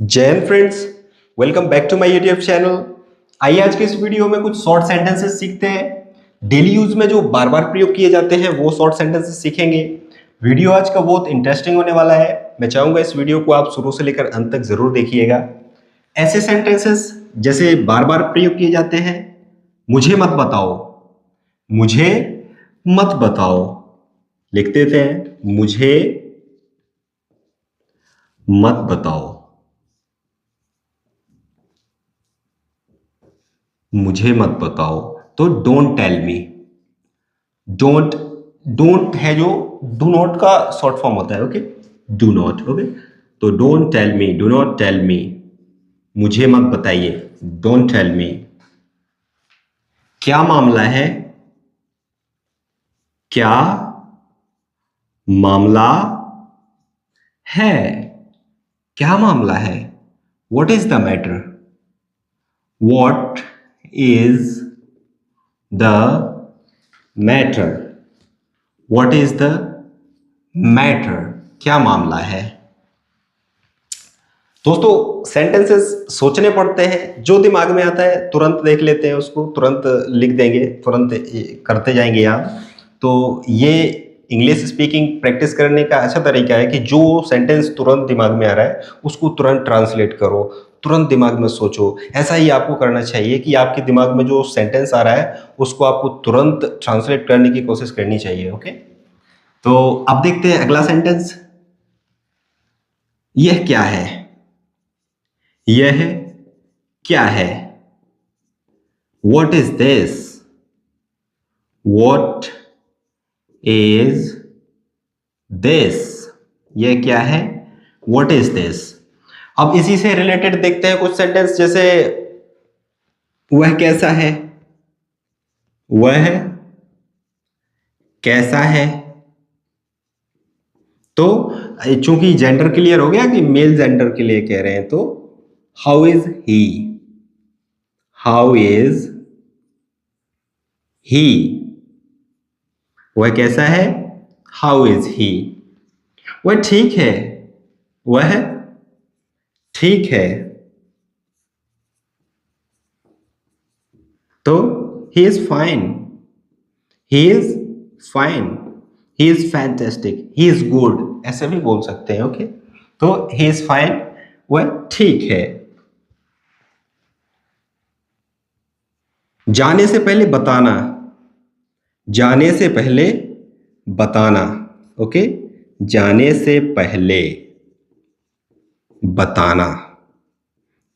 जय हिंद friends, welcome back to my YouTube channel. आइए आज के इस वीडियो में कुछ शॉर्ट सेंटेंसेस सीखते हैं। डेली यूज में जो बार बार प्रयोग किए जाते हैं वो शॉर्ट सेंटेंसेस सीखेंगे। वीडियो आज का बहुत इंटरेस्टिंग होने वाला है। मैं चाहूंगा इस वीडियो को आप शुरू से लेकर अंत तक जरूर देखिएगा। ऐसे सेंटेंसेस जैसे बार बार प्रयोग किए जाते हैं, मुझे मत बताओ, मुझे मत बताओ। लिख देते हैं, मुझे मत बताओ, मुझे मत बताओ। तो don't tell me. Don't don't है जो डू नॉट का शॉर्ट फॉर्म होता है। Okay, do not. ओके, तो don't tell me, do not tell me, मुझे मत बताइए, डोंट टेल मी। क्या मामला है, क्या मामला है, क्या मामला है। What is the matter, what is the matter, what is the matter, क्या मामला है। दोस्तों, सेंटेंसेस सोचने पड़ते हैं, जो दिमाग में आता है तुरंत देख लेते हैं, उसको तुरंत लिख देंगे, तुरंत करते जाएंगे याद। तो ये इंग्लिश स्पीकिंग प्रैक्टिस करने का अच्छा तरीका है कि जो सेंटेंस तुरंत दिमाग में आ रहा है उसको तुरंत ट्रांसलेट करो, तुरंत दिमाग में सोचो। ऐसा ही आपको करना चाहिए कि आपके दिमाग में जो सेंटेंस आ रहा है उसको आपको तुरंत ट्रांसलेट करने की कोशिश करनी चाहिए। ओके, तो अब देखते हैं अगला सेंटेंस। यह क्या है, यह क्या है। What is this, what is this, यह क्या है, what is this। अब इसी से रिलेटेड देखते हैं कुछ सेंटेंस, जैसे वह कैसा है, वह कैसा है। तो चूंकि जेंडर क्लियर हो गया कि मेल जेंडर के लिए कह रहे हैं, तो how is he, how is he, वह कैसा है, हाउ इज ही। वह ठीक है, वह ठीक है। तो he is fine, he is fine, he is fantastic, he is good, ऐसे भी बोल सकते हैं। ओके, तो ही इज फाइन, वह ठीक है। जाने से पहले बताना, जाने से पहले बताना। ओके, जाने से पहले बताना।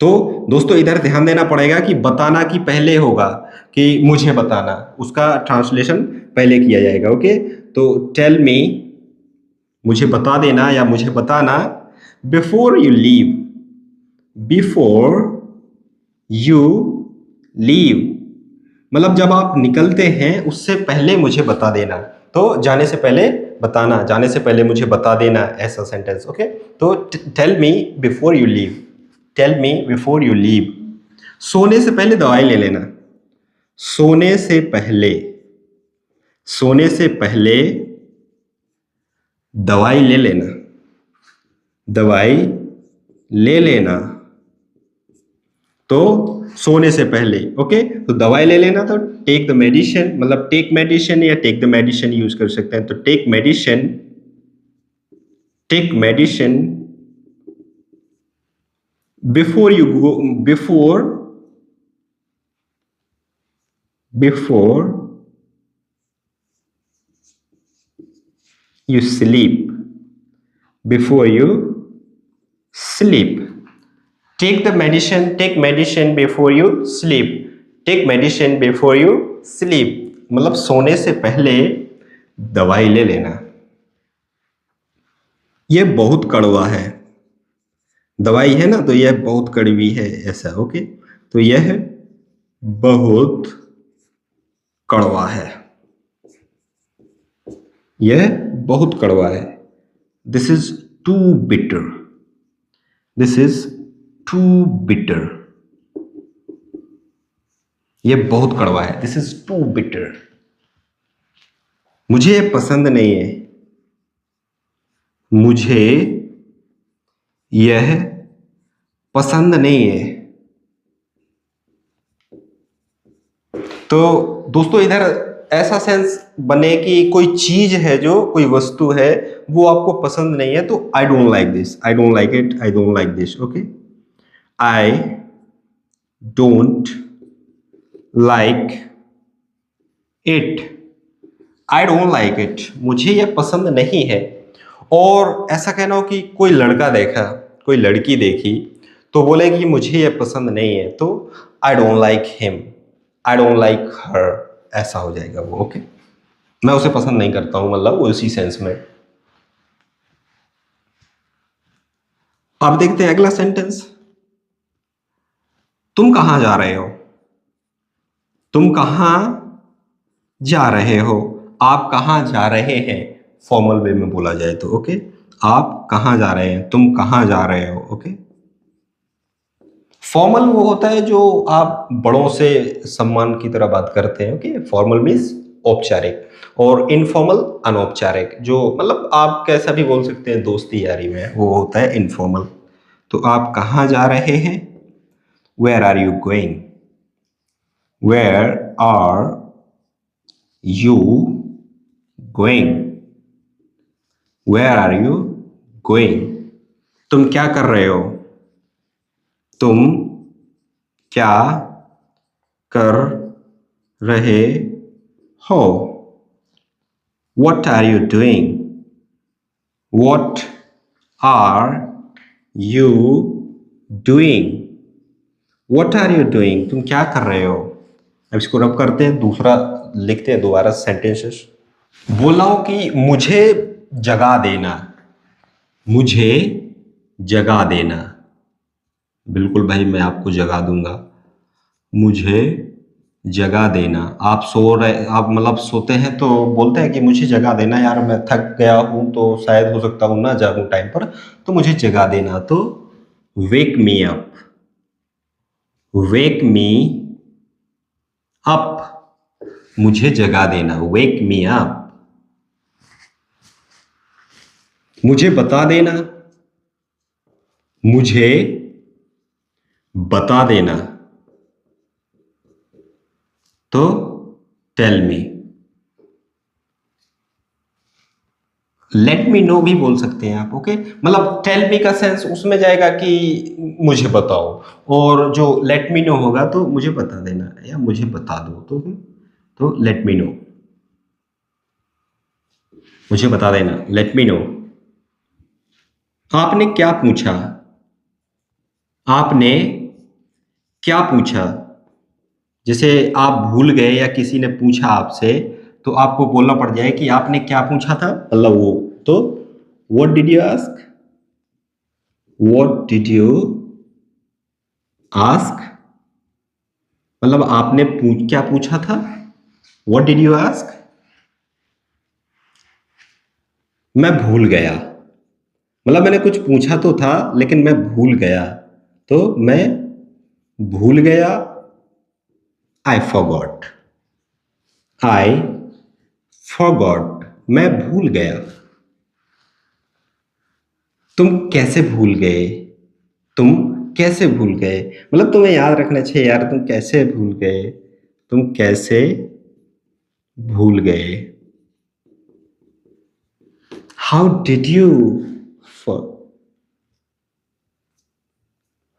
तो दोस्तों इधर ध्यान देना पड़ेगा कि बताना की पहले होगा कि मुझे बताना, उसका ट्रांसलेशन पहले किया जाएगा। ओके, तो टेल मी, मुझे बता देना या मुझे बताना। Before you leave, before you leave, मतलब जब आप निकलते हैं उससे पहले मुझे बता देना। तो जाने से पहले बताना, जाने से पहले मुझे बता देना, ऐसा सेंटेंस। ओके, तो tell me before you leave, tell me before you leave. सोने से पहले दवाई ले लेना, सोने से पहले, सोने से पहले दवाई ले लेना, दवाई ले लेना। तो सोने से पहले, ओके, तो दवाई ले लेना, तो टेक द मेडिसिन, मतलब टेक मेडिसिन या टेक द मेडिसिन यूज कर सकते हैं। तो take medicine, take medicine before you go, before, before you sleep, before you sleep. Take the medicine, take medicine before you sleep, take medicine before you sleep, मतलब सोने से पहले दवाई ले लेना। यह बहुत कड़वा है, दवाई है ना, तो यह बहुत कड़वी है, ऐसा। ओके, तो यह बहुत कड़वा है, यह बहुत कड़वा है। This is too bitter, this is too bitter, यह बहुत कड़वा है, दिस इज टू बिटर। मुझे पसंद नहीं है, मुझे यह पसंद नहीं है। तो दोस्तों इधर ऐसा सेंस बने कि कोई चीज है, जो कोई वस्तु है वो आपको पसंद नहीं है, तो I don't like this, I don't like it, I don't like this. Okay, I don't like it, I don't like it, मुझे यह पसंद नहीं है। और ऐसा कहना हो कि कोई लड़का देखा, कोई लड़की देखी, तो बोलेगी मुझे यह पसंद नहीं है, तो I don't like him, I don't like her, ऐसा हो जाएगा वो। ओके, मैं उसे पसंद नहीं करता हूं, मतलब वो उसी सेंस में। अब देखते हैं अगला सेंटेंस। तुम कहां जा रहे हो, तुम कहां जा रहे हो, आप कहां जा रहे हैं, फॉर्मल वे में बोला जाए तो। ओके, आप कहां जा रहे हैं, तुम कहां जा रहे हो। ओके, फॉर्मल वो होता है जो आप बड़ों से सम्मान की तरह बात करते हैं। ओके, फॉर्मल मीन्स औपचारिक, और इनफॉर्मल अनौपचारिक, जो मतलब आप कैसा भी बोल सकते हैं दोस्ती यारी में, वो होता है इनफॉर्मल। तो आप कहाँ जा रहे हैं, where are you going, where are you going, where are you going, तुम क्या कर रहे हो, तुम क्या कर रहे हो, what are you doing, what are you doing, what are you doing, तुम क्या कर रहे हो। अब इसको रब करते हैं, दूसरा लिखते हैं दोबारा सेंटेंसेस। बोला हो कि मुझे जगा देना, मुझे जगा देना, बिल्कुल भाई मैं आपको जगा दूंगा, मुझे जगा देना। आप सो रहे, आप मतलब सोते हैं तो बोलते हैं कि मुझे जगा देना यार, मैं थक गया हूं, तो शायद हो सकता हूं ना जागूं टाइम पर, तो मुझे जगा देना। तो वेक मी अप, वेक मी अप, मुझे जगा देना, वेक मी अप। मुझे बता देना, मुझे बता देना, तो tell me. Let me know भी बोल सकते हैं आप। ओके, मतलब टेल मी का सेंस उसमें जाएगा कि मुझे बताओ, और जो लेट मी नो होगा तो मुझे बता देना या मुझे बता दो, तो लेट मी नो, मुझे बता देना, लेट मी नो। आपने क्या पूछा, आपने क्या पूछा, जैसे आप भूल गए या किसी ने पूछा आपसे, तो आपको बोलना पड़ जाए कि आपने क्या पूछा था, मतलब वो। तो what did you ask, what did you ask, मतलब आपने क्या पूछा था, व्हाट डिड यू आस्क। मैं भूल गया, मतलब मैंने कुछ पूछा तो था लेकिन मैं भूल गया, तो मैं भूल गया, आई फॉरगॉट, आई फॉरगॉट, मैं भूल गया। तुम कैसे भूल गए, तुम कैसे भूल गए, मतलब तुम्हें याद रखना चाहिए यार, तुम कैसे भूल गए, तुम कैसे भूल गए। How did you for,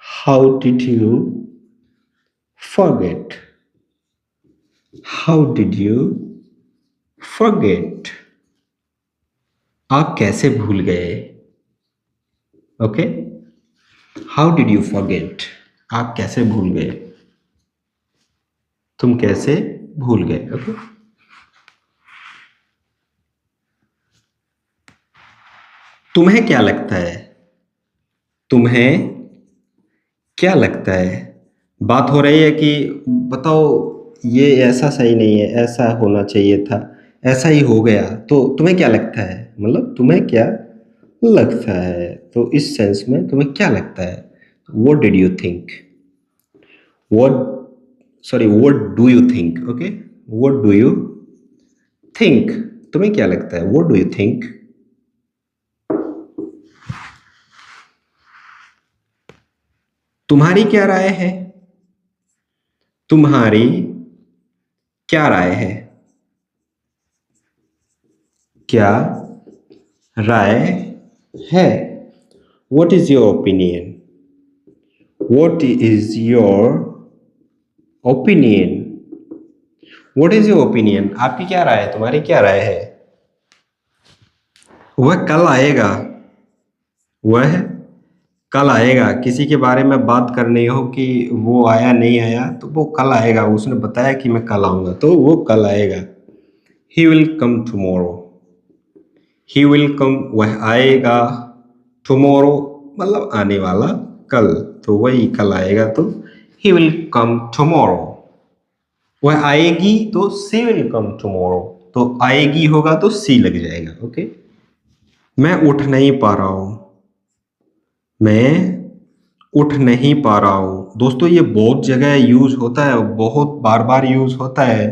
how did you forget, how did you forget, आप कैसे भूल गए। Okay, how did you forget, आप कैसे भूल गए, तुम कैसे भूल गए। ओके, तुम्हें क्या लगता है, तुम्हें क्या लगता है, बात हो रही है कि बताओ ये ऐसा सही नहीं है, ऐसा होना चाहिए था, ऐसा ही हो गया, तो तुम्हें क्या लगता है, मतलब तुम्हें क्या लगता है, तो इस सेंस में तुम्हें क्या लगता है, what did you think, what, sorry what do you think. Okay, what do you think, तुम्हें क्या लगता है, व्हाट डू यू थिंक। तुम्हारी क्या राय है? तुम्हारी क्या राय है? क्या राय है? What is your opinion? What is your opinion? What is your opinion? आपकी क्या राय है? तुम्हारी क्या राय है? वह कल आएगा। वह कल आएगा। किसी के बारे में बात करनी हो कि वो आया नहीं आया, तो वो कल आएगा। उसने बताया कि मैं कल आऊंगा, तो वो कल आएगा। He will come tomorrow. He will come, वह आएगा। Tomorrow मतलब आने वाला, कल, तो वही कल आएगा, तो he will come tomorrow. वह आएगी तो she will come tomorrow, तो आएगी होगा तो she लग जाएगा। ओके। मैं उठ नहीं पा रहा हूं। मैं उठ नहीं पा रहा हूँ। दोस्तों ये बहुत जगह यूज होता है, बहुत बार बार यूज होता है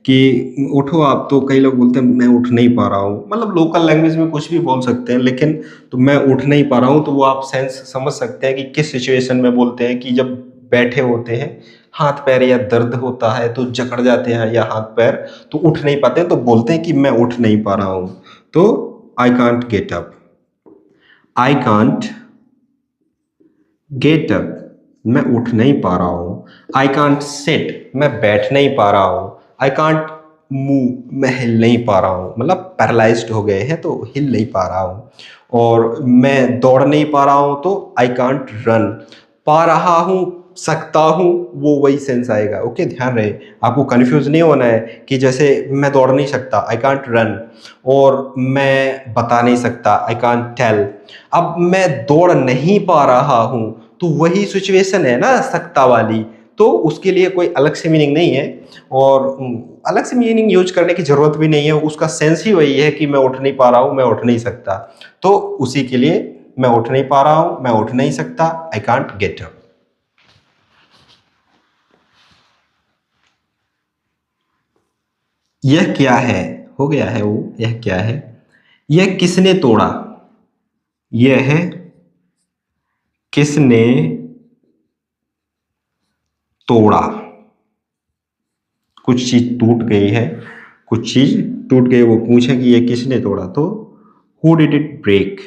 कि उठो आप, तो कई लोग बोलते हैं मैं उठ नहीं पा रहा हूँ। मतलब लोकल लैंग्वेज में कुछ भी बोल सकते हैं, लेकिन तो मैं उठ नहीं पा रहा हूँ, तो वो आप सेंस समझ सकते हैं कि किस सिचुएशन में बोलते हैं। कि जब बैठे होते हैं, हाथ पैर या दर्द होता है तो जकड़ जाते हैं, या हाथ पैर तो उठ नहीं पाते, तो बोलते हैं कि मैं उठ नहीं पा रहा हूँ। तो I can't get up. I can't get up, मैं उठ नहीं पा रहा हूँ। आई कांट सिट, मैं बैठ नहीं पा रहा हूँ। आई कांट मूव, मैं हिल नहीं पा रहा हूँ। मतलब पैरालाइज्ड हो गए हैं तो हिल नहीं पा रहा हूँ। और मैं दौड़ नहीं पा रहा हूँ तो आई कांट रन। पा रहा हूँ, सकता हूँ, वो वही सेंस आएगा। ओके, ध्यान रहे, आपको कंफ्यूज नहीं होना है कि जैसे मैं दौड़ नहीं सकता, आई कांट रन, और मैं बता नहीं सकता, आई कांट टेल। अब मैं दौड़ नहीं पा रहा हूं, तो वही सिचुएशन है ना सकता वाली, तो उसके लिए कोई अलग से मीनिंग नहीं है, और अलग से मीनिंग यूज करने की जरूरत भी नहीं है। उसका सेंस ही वही है कि मैं उठ नहीं पा रहा हूं, मैं उठ नहीं सकता, तो उसी के लिए मैं उठ नहीं पा रहा हूं, मैं उठ नहीं सकता, आई कांट गेट अप। यह क्या है? हो गया है वो, यह क्या है? यह किसने तोड़ा? यह किसने तोड़ा? कुछ चीज टूट गई है, कुछ चीज टूट गई, वो पूछे कि ये किसने तोड़ा, तो who did it break?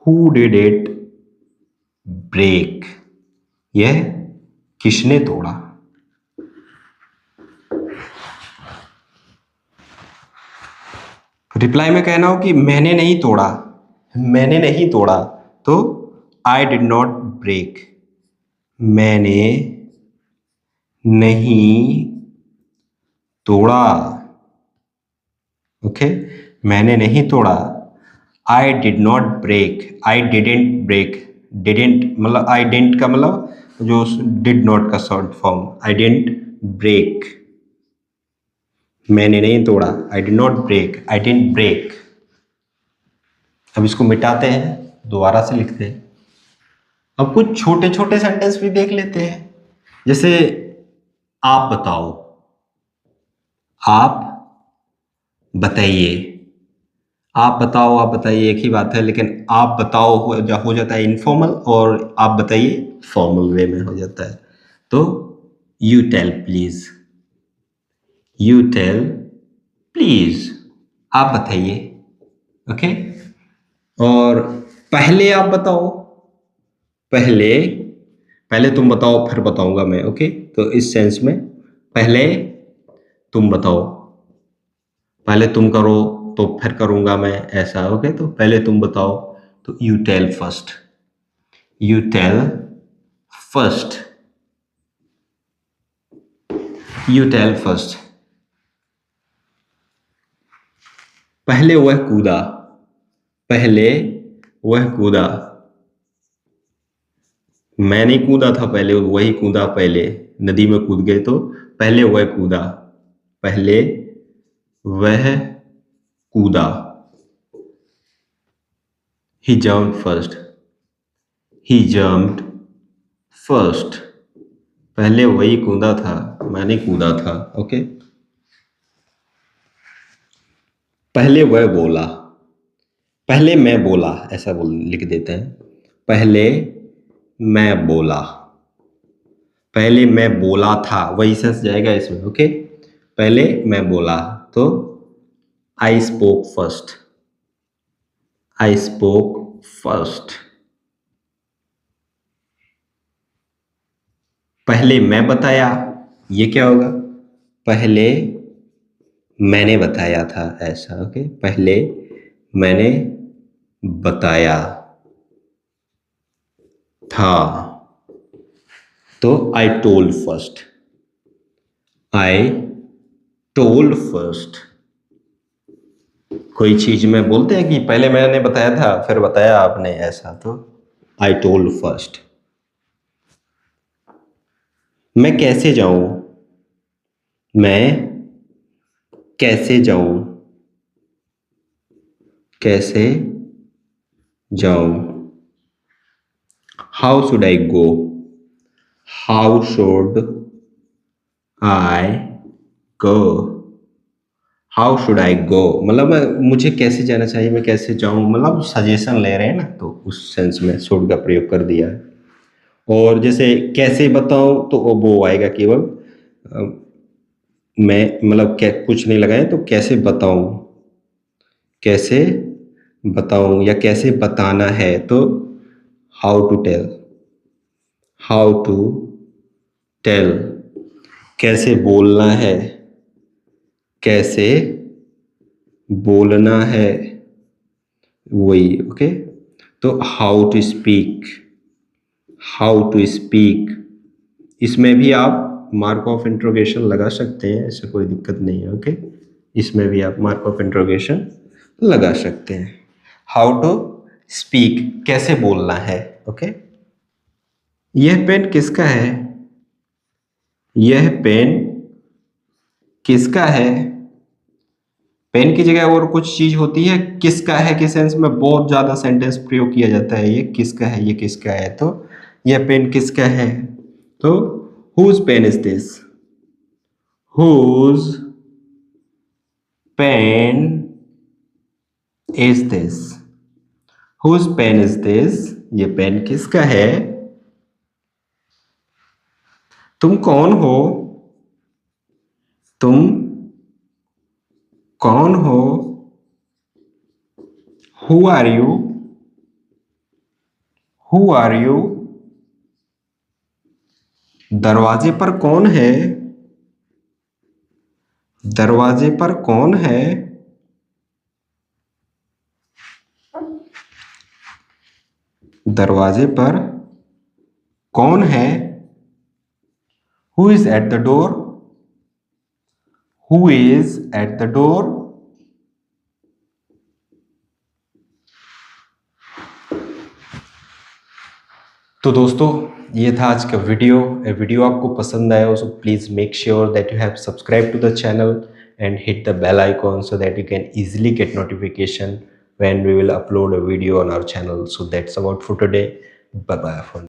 Who did it break? यह किसने तोड़ा? रिप्लाई में कहना हो कि मैंने नहीं तोड़ा, मैंने नहीं तोड़ा, तो आई डिड नॉट ब्रेक, मैंने नहीं तोड़ा। ओके, मैंने नहीं तोड़ा। I did not break, I didn't break. Didn't मतलब आई डेंट का मतलब जो डिड नॉट का short form, I didn't break, मैंने नहीं तोड़ा, I did not break, I didn't break. अब इसको मिटाते हैं, दोबारा से लिखते हैं। अब कुछ छोटे छोटे सेंटेंस भी देख लेते हैं, जैसे आप बताओ, आप बताइए। आप बताओ, आप बताइए एक ही बात है, लेकिन आप बताओ हो जाता है इनफॉर्मल, और आप बताइए फॉर्मल वे में हो जाता है। तो you tell please, you tell please, आप बताइए। ओके। और पहले आप बताओ, पहले, पहले तुम बताओ फिर बताऊंगा मैं। ओके, तो इस सेंस में पहले तुम बताओ, पहले तुम करो तो फिर करूंगा मैं, ऐसा। ओके, तो पहले तुम बताओ, तो you tell first, you tell first, you tell first. पहले वह कूदा, पहले वह कूदा, मैं नहीं कूदा था पहले, वही कूदा पहले, नदी में कूद गए तो पहले वह कूदा, पहले वह कूदा। ही जम्प्ड फर्स्ट, ही जम्प्ड फर्स्ट, पहले वही कूदा था, मैंने कूदा था। ओके। पहले वह बोला, पहले मैं बोला, ऐसा बोल लिख देते हैं। पहले मैं बोला, पहले मैं बोला था वही सेंस जाएगा इसमें। ओके, पहले मैं बोला तो I spoke first, I spoke first. पहले मैं बताया, ये क्या होगा, पहले मैंने बताया था ऐसा। ओके, पहले मैंने बताया था तो I told first, I told first. कोई चीज में बोलते हैं कि पहले मैंने बताया था फिर बताया आपने ऐसा, तो आई टोल्ड फर्स्ट। मैं कैसे जाऊं, मैं कैसे जाऊं, कैसे जाऊं। How should I go, how should I go, how should I go मतलब मुझे कैसे जाना चाहिए, मैं कैसे जाऊं, मतलब सजेशन ले रहे हैं ना, तो उस सेंस में शुड का प्रयोग कर दिया है। और जैसे कैसे बताऊं तो वो आएगा केवल मैं मतलब क्या कुछ नहीं लगाए तो कैसे बताऊं, कैसे बताऊं या कैसे बताना है तो how to tell, how to tell. कैसे बोलना है, कैसे बोलना है, वही। ओके, तो how to speak, how to speak. इसमें भी आप मार्क ऑफ इंट्रोगेशन लगा सकते हैं, ऐसे कोई दिक्कत नहीं है। ओके, इसमें भी आप मार्क ऑफ इंट्रोगेशन लगा सकते हैं। हाउ टू स्पीक, कैसे बोलना है। ओके, यह पेन किसका है, यह पेन किसका है। पेन की जगह और कुछ चीज होती है, किसका है के सेंस में बहुत ज्यादा सेंटेंस प्रयोग किया जाता है। ये किसका है, ये किसका है, तो यह पेन किसका है, तो whose pen is this, whose pen is this, whose pen is this, ये पेन किसका है। तुम कौन हो, तुम कौन हो। Who are you, who are you. दरवाजे पर कौन है, दरवाजे पर कौन है। दरवाजे पर कौन है। Who is at the door, who is at the door. तो दोस्तों ये था आज का वीडियो। वीडियो आपको पसंद आया हो so please make sure that you have subscribe to the channel and hit the bell icon so that you can easily get notification when we will upload a video on our channel. So that's about for today. Bye bye for now.